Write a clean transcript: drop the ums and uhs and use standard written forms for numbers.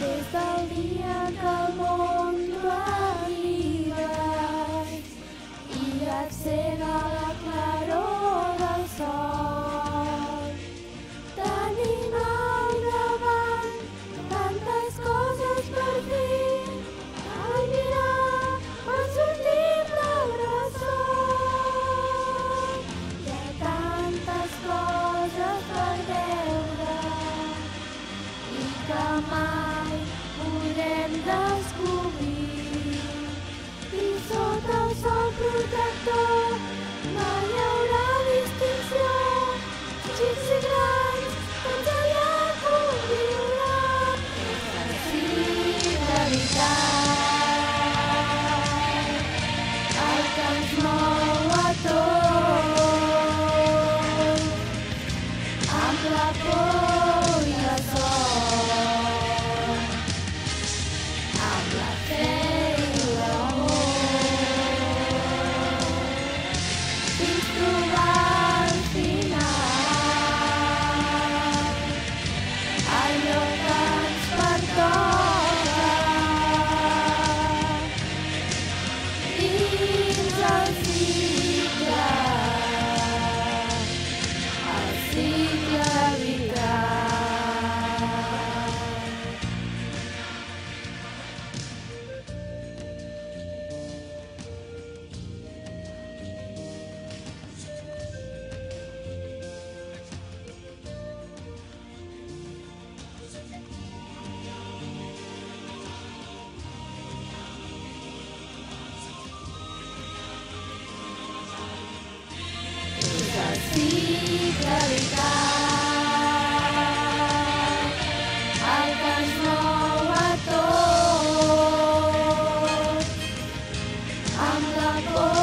Des del dia que el món no arriba i accega la claror del sol, tenim al davant tantes coses per fer. Ai, mira, quan sortim del bressol, hi ha tantes coses per veure i que mai podrem descobrir. I sota el sol protector no hi haurà distinció. Xics i grans, tots allà conviuran. Sí, de veritat, el que ens mou a tots, amb la por i la sort, amb la fe i l'amor, fins trobar al final allò que ens pertoca dins el cicle vital. És el cicle vital, el que ens mou a tots, amb la por